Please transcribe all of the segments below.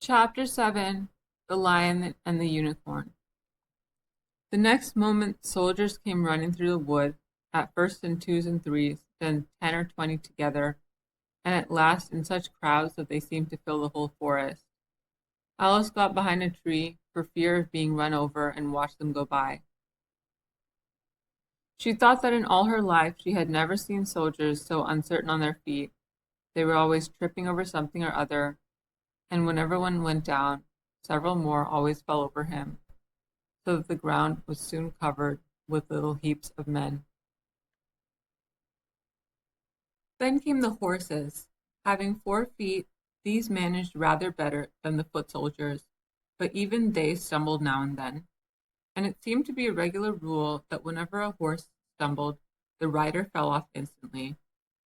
Chapter 7 The Lion and the Unicorn. The next moment soldiers came running through the wood, at first in twos and threes, then 10 or 20 together, and at last in such crowds that they seemed to fill the whole forest. Alice got behind a tree for fear of being run over and watched them go by. She thought that in all her life she had never seen soldiers so uncertain on their feet. They were always tripping over something or other, and whenever one went down, several more always fell over him, so that the ground was soon covered with little heaps of men. Then came the horses. Having 4 feet, these managed rather better than the foot soldiers, but even they stumbled now and then, and it seemed to be a regular rule that whenever a horse stumbled, the rider fell off instantly.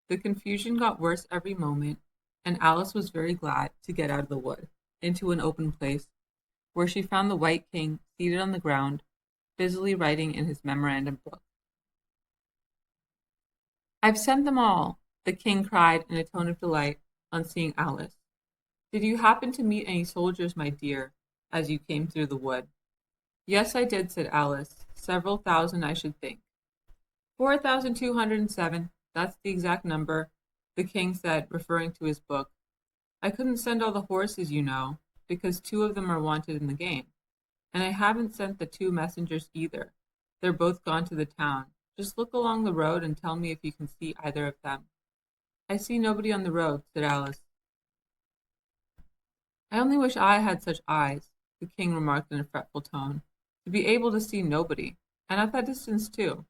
The confusion got worse every moment, and Alice was very glad to get out of the wood, into an open place, where she found the White King seated on the ground, busily writing in his memorandum book. "I've sent them all," the king cried in a tone of delight on seeing Alice. "Did you happen to meet any soldiers, my dear, as you came through the wood?" "Yes, I did," said Alice. "Several thousand, I should think." 4,207, that's the exact number," the king said, referring to his book. "I couldn't send all the horses, you know, because 2 of them are wanted in the game. And I haven't sent the 2 messengers either. They're both gone to the town. Just look along the road and tell me if you can see either of them." "I see nobody on the road," said Alice. "I only wish I had such eyes," the king remarked in a fretful tone, "to be able to see nobody, and at that distance too.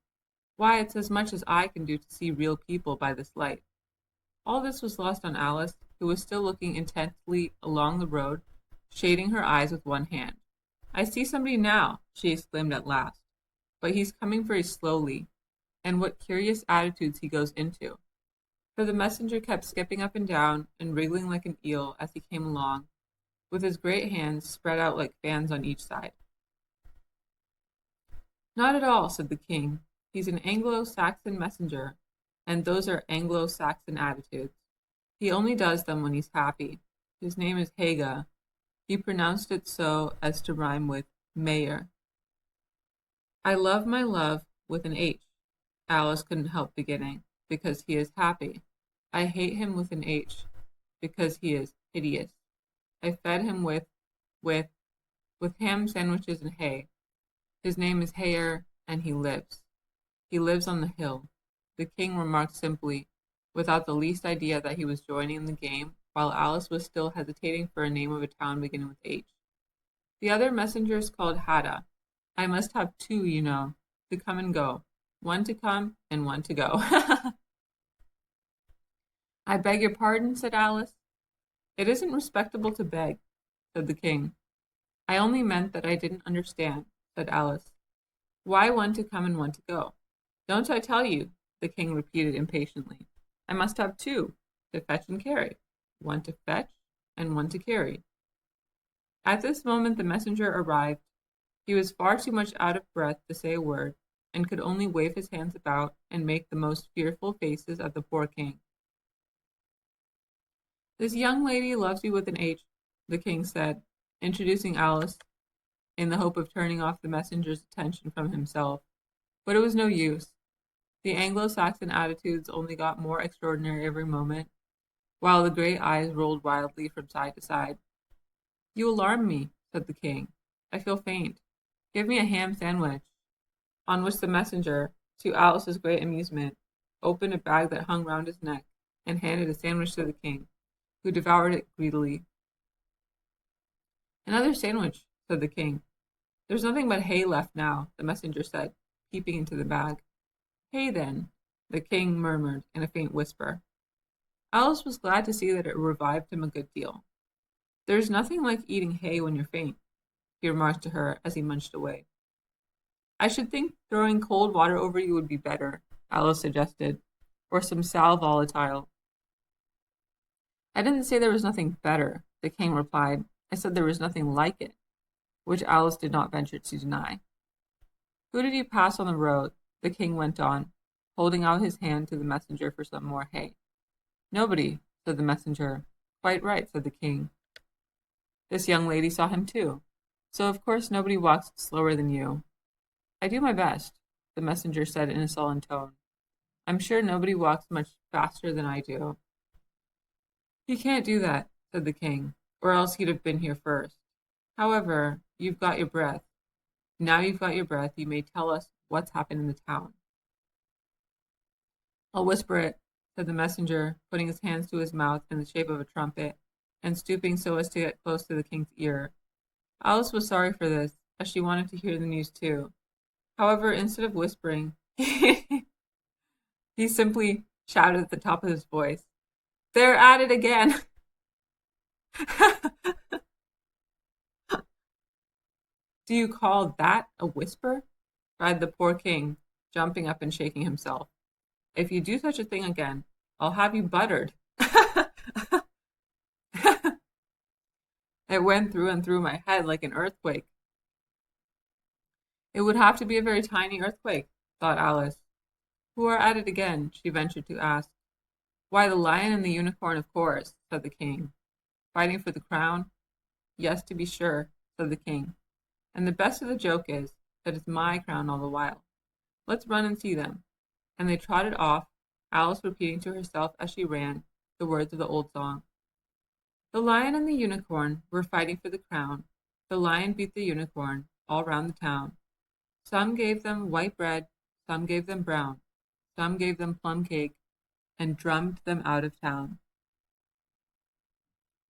Why, it's as much as I can do to see real people by this light." All this was lost on Alice, who was still looking intently along the road, shading her eyes with one hand. "I see somebody now," she exclaimed at last, "but he's coming very slowly, and what curious attitudes he goes into!" For the messenger kept skipping up and down and wriggling like an eel as he came along, with his great hands spread out like fans on each side. "Not at all," said the king. "He's an Anglo-Saxon messenger, and those are Anglo-Saxon attitudes. He only does them when he's happy. His name is Haga. He pronounced it so as to rhyme with mayor. I love my love with an H," Alice couldn't help beginning, "because he is happy. I hate him with an H, because he is hideous. I fed him with, with ham sandwiches and hay. His name is Hayer, and he lives. He lives on the hill," the king remarked simply, without the least idea that he was joining in the game, while Alice was still hesitating for a name of a town beginning with H. "The other messenger is called Hadda. I must have 2, you know, to come and go. One to come and one to go." "I beg your pardon," said Alice. "It isn't respectable to beg," said the king. "I only meant that I didn't understand," said Alice. "Why one to come and one to go?" "Don't I tell you?" the king repeated impatiently. "I must have 2, to fetch and carry. One to fetch and one to carry." At this moment the messenger arrived. He was far too much out of breath to say a word, and could only wave his hands about and make the most fearful faces at the poor king. "This young lady loves you with an H," the king said, introducing Alice in the hope of turning off the messenger's attention from himself. But it was no use. The Anglo-Saxon attitudes only got more extraordinary every moment, while the great eyes rolled wildly from side to side. "You alarm me," said the king. "I feel faint. Give me a ham sandwich." On which the messenger, to Alice's great amusement, opened a bag that hung round his neck, and handed a sandwich to the king, who devoured it greedily. "Another sandwich," said the king. "There's nothing but hay left now," the messenger said, peeping into the bag. "Hay, then," the king murmured in a faint whisper. Alice was glad to see that it revived him a good deal. "There's nothing like eating hay when you're faint," he remarked to her as he munched away. "I should think throwing cold water over you would be better," Alice suggested, "or some sal volatile." "I didn't say there was nothing better," the king replied. "I said there was nothing like it," which Alice did not venture to deny. "Who did you pass on the road?" the king went on, holding out his hand to the messenger for some more hay. "Nobody," said the messenger. "Quite right," said the king. This young lady saw him too. So of course nobody walks slower than you. I do my best, the messenger said in a sullen tone. I'm sure nobody walks much faster than I do. He can't do that, said the king, or else he'd have been here first. However, you've got your breath. Now you've got your breath, you may tell us what's happened in the town. I'll whisper it, said the messenger, putting his hands to his mouth in the shape of a trumpet, and stooping so as to get close to the king's ear. Alice was sorry for this, as she wanted to hear the news too. However, instead of whispering, he simply shouted at the top of his voice, "They're at it again!" Do you call that a whisper? Cried the poor king, jumping up and shaking himself. If you do such a thing again, I'll have you buttered. It went through and through my head like an earthquake. It would have to be a very tiny earthquake, thought Alice. Who are at it again? She ventured to ask. Why, the lion and the unicorn, of course, said the king. Fighting for the crown? Yes, to be sure, said the king. And the best of the joke is that it's my crown all the while. Let's run and see them. And they trotted off, Alice repeating to herself as she ran the words of the old song. The lion and the unicorn were fighting for the crown. The lion beat the unicorn all round the town. Some gave them white bread, some gave them brown, some gave them plum cake, and drummed them out of town.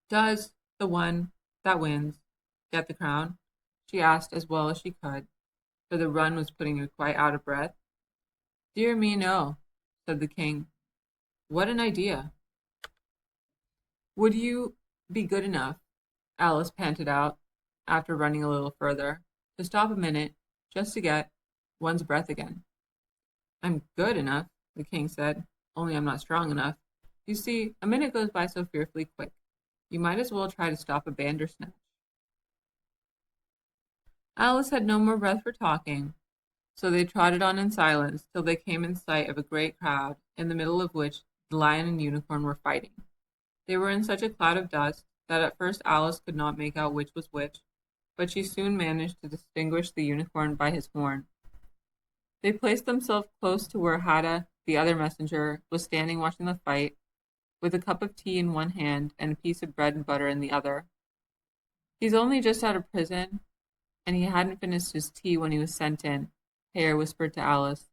Does the one that wins get the crown? She asked as well as she could, for the run was putting her quite out of breath. Dear me, no, said the king. What an idea. Would you be good enough, Alice panted out, after running a little further, to stop a minute, just to get one's breath again? I'm good enough, the king said, only I'm not strong enough. You see, a minute goes by so fearfully quick. You might as well try to stop a bandersnatch. Alice had no more breath for talking, so they trotted on in silence till they came in sight of a great crowd, in the middle of which the lion and unicorn were fighting. They were in such a cloud of dust that at first Alice could not make out which was which, but she soon managed to distinguish the unicorn by his horn. They placed themselves close to where Hadda, the other messenger, was standing watching the fight, with a cup of tea in one hand and a piece of bread and butter in the other. He's only just out of prison, and he hadn't finished his tea when he was sent in, Hare whispered to Alice,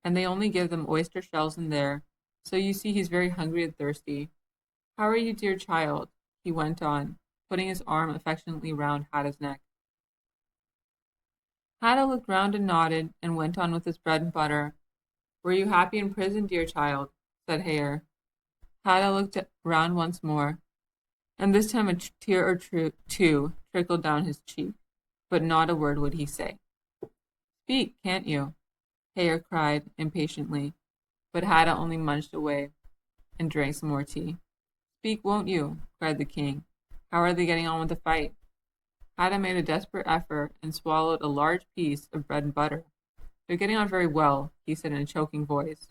and they only give them oyster shells in there, so you see he's very hungry and thirsty. How are you, dear child? He went on, putting his arm affectionately round Hadda's neck. Hadda looked round and nodded, and went on with his bread and butter. Were you happy in prison, dear child? Said Hare. Hadda looked round once more, and this time a tear or two trickled down his cheek, but not a word would he say. Speak, can't you? Hare cried impatiently, but Hadda only munched away and drank some more tea. Speak, won't you? Cried the king. How are they getting on with the fight? Hadda made a desperate effort and swallowed a large piece of bread and butter. They're getting on very well, he said in a choking voice.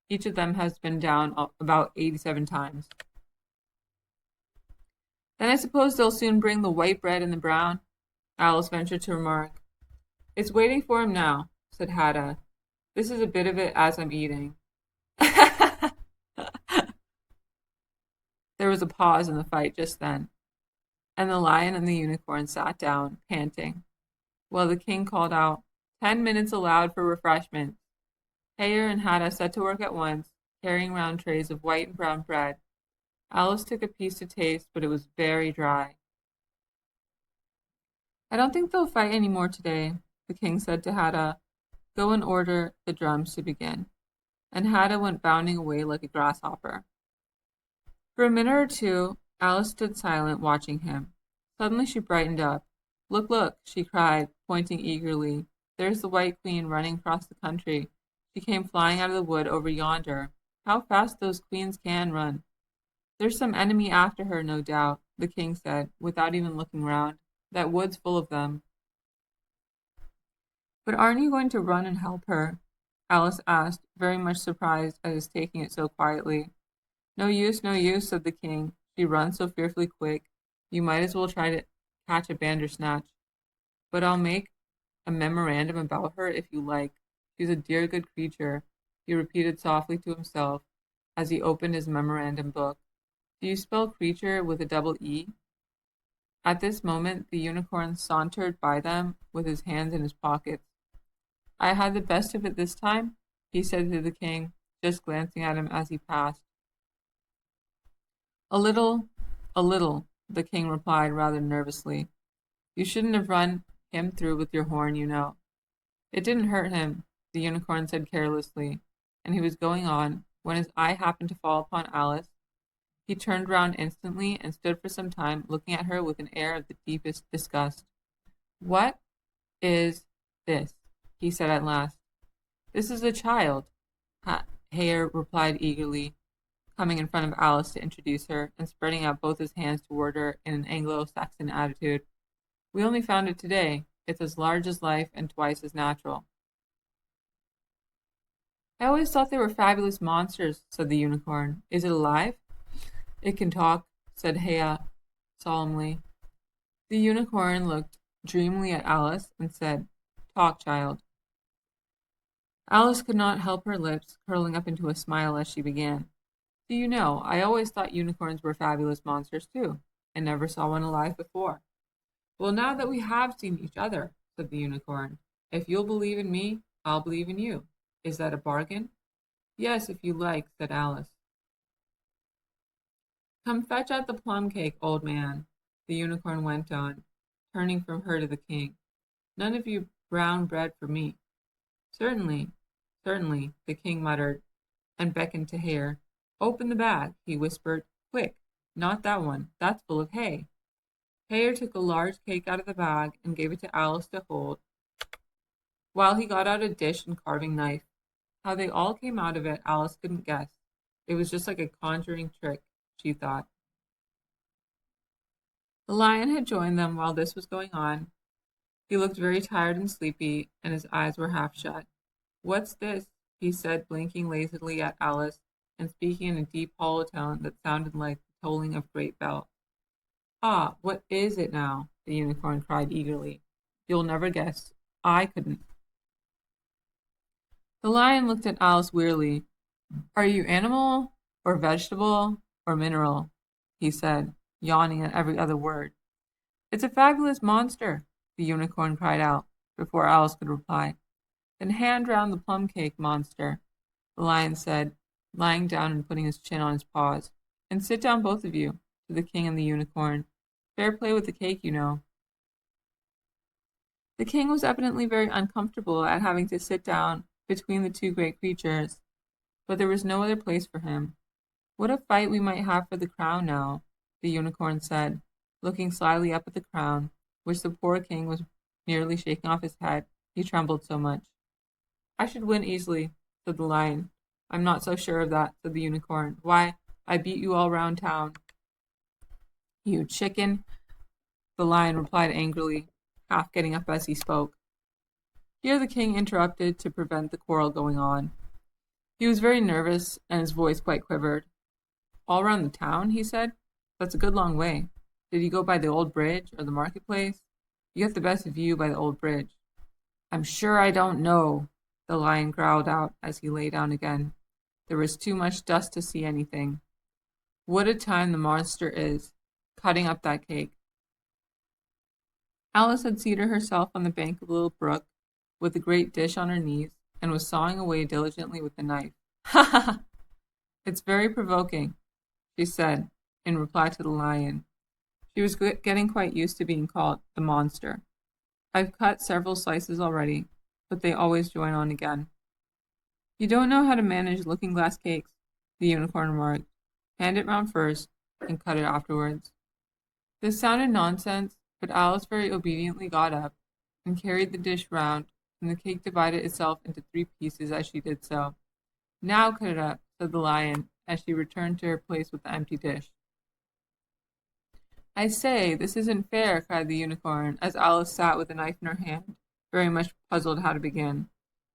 Each of them has been down about 87 times. Then I suppose they'll soon bring the white bread and the brown, Alice ventured to remark. It's waiting for him now, said Hadda. This is a bit of it as I'm eating. There was a pause in the fight just then, and the lion and the unicorn sat down, panting, while the king called out, 10 minutes allowed for refreshments. Hare and Hadda set to work at once, carrying round trays of white and brown bread. Alice took a piece to taste, but it was very dry. I don't think they'll fight any more today, the king said to Hadda. Go and order the drums to begin. And Hadda went bounding away like a grasshopper. For a minute or two, Alice stood silent, watching him. Suddenly she brightened up. Look, look, she cried, pointing eagerly. There's the White Queen running across the country. She came flying out of the wood over yonder. How fast those queens can run. There's some enemy after her, no doubt, the king said, without even looking round. That wood's full of them. But aren't you going to run and help her? Alice asked, very much surprised at his taking it so quietly. No use, said the king. She runs so fearfully quick. You might as well try to catch a bandersnatch. But I'll make a memorandum about her if you like. She's a dear good creature, he repeated softly to himself as he opened his memorandum book. Do you spell creature with a double E? At this moment, the unicorn sauntered by them with his hands in his pockets. I had the best of it this time, he said to the king, just glancing at him as he passed. A little, the king replied rather nervously. You shouldn't have run him through with your horn, you know. It didn't hurt him, the unicorn said carelessly, and he was going on when his eye happened to fall upon Alice. He turned round instantly and stood for some time looking at her with an air of the deepest disgust. What is this? He said at last. This is a child, Hare replied eagerly, coming in front of Alice to introduce her and spreading out both his hands toward her in an Anglo-Saxon attitude. We only found it today. It's as large as life and twice as natural. I always thought they were fabulous monsters, said the unicorn. Is it alive? It can talk, said Hea solemnly. The unicorn looked dreamily at Alice and said, Talk, child. Alice could not help her lips curling up into a smile as she began. Do you know, I always thought unicorns were fabulous monsters too, and never saw one alive before. Well, now that we have seen each other, said the unicorn, if you'll believe in me, I'll believe in you. Is that a bargain? Yes, if you like, said Alice. Come fetch out the plum cake, old man, the unicorn went on, turning from her to the king. None of you brown bread for me. Certainly, the king muttered, and beckoned to Hare. Open the bag, he whispered. Quick, not that one, that's full of hay. Hare took a large cake out of the bag and gave it to Alice to hold, while he got out a dish and carving knife. How they all came out of it, Alice couldn't guess. It was just like a conjuring trick, she thought. The lion had joined them while this was going on. He looked very tired and sleepy, and his eyes were half shut. What's this? He said, blinking lazily at Alice and speaking in a deep, hollow tone that sounded like the tolling of great bells. Ah, what is it now? The unicorn cried eagerly. You'll never guess. I couldn't. The lion looked at Alice wearily. Are you animal, or vegetable, or mineral? He said, yawning at every other word. It's a fabulous monster, the unicorn cried out, before Alice could reply. Then hand round the plum cake, monster, the lion said, lying down and putting his chin on his paws. And sit down, both of you, to the king and the unicorn. Fair play with the cake, you know. The king was evidently very uncomfortable at having to sit down between the two great creatures, but there was no other place for him. What a fight we might have for the crown now, the unicorn said, looking slyly up at the crown, which the poor king was nearly shaking off his head. He trembled so much. I should win easily, said the lion. I'm not so sure of that, said the unicorn. Why, I beat you all round town. You chicken, the lion replied angrily, half getting up as he spoke. Here the king interrupted to prevent the quarrel going on. He was very nervous, and his voice quite quivered. All round the town, he said. That's a good long way. Did you go by the old bridge or the marketplace? You get the best view by the old bridge. I'm sure I don't know, the lion growled out as he lay down again. There was too much dust to see anything. What a time the monster is, cutting up that cake. Alice had seated herself on the bank of the little brook, with the great dish on her knees, and was sawing away diligently with the knife. Ha ha ha! It's very provoking, she said, in reply to the lion. She was getting quite used to being called the monster. I've cut several slices already, but they always join on again. You don't know how to manage looking-glass cakes, the unicorn remarked. Hand it round first, and cut it afterwards. This sounded nonsense, but Alice very obediently got up and carried the dish round, and the cake divided itself into 3 pieces as she did so. Now cut it up, said the lion, as she returned to her place with the empty dish. I say, this isn't fair, cried the unicorn, as Alice sat with the knife in her hand, very much puzzled how to begin.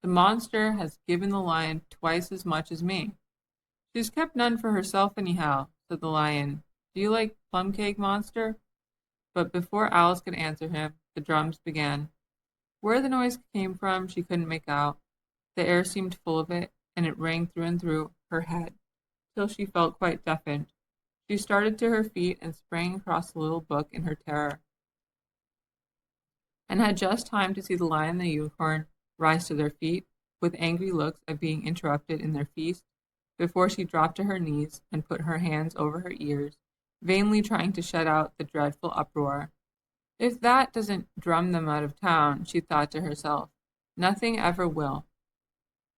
The monster has given the lion twice as much as me. She's kept none for herself anyhow, said the lion. Do you like plum cake, monster? But before Alice could answer him, the drums began. Where the noise came from she couldn't make out. The air seemed full of it, and it rang through and through her head, till she felt quite deafened. She started to her feet and sprang across the little book in her terror, and had just time to see the lion and the unicorn rise to their feet, with angry looks at being interrupted in their feast, before she dropped to her knees and put her hands over her ears, vainly trying to shut out the dreadful uproar. If that doesn't drum them out of town, she thought to herself, nothing ever will.